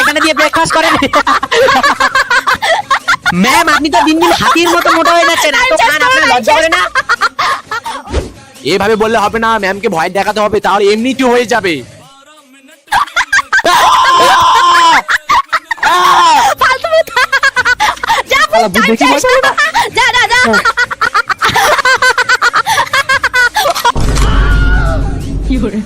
এখানে দিয়ে ব্রেকফাস্ট করেন। ম্যাম আপনি তো দিন দিন হাতির মতো মোটা হয়ে যাচ্ছেন, এত খান আপনার লজ্জা করে না? এভাবে বললে হবে না, ম্যামকে ভয় দেখাতে হবে, তাহলে এমনিতে হয়ে যাবে। যা যা যা। কি করে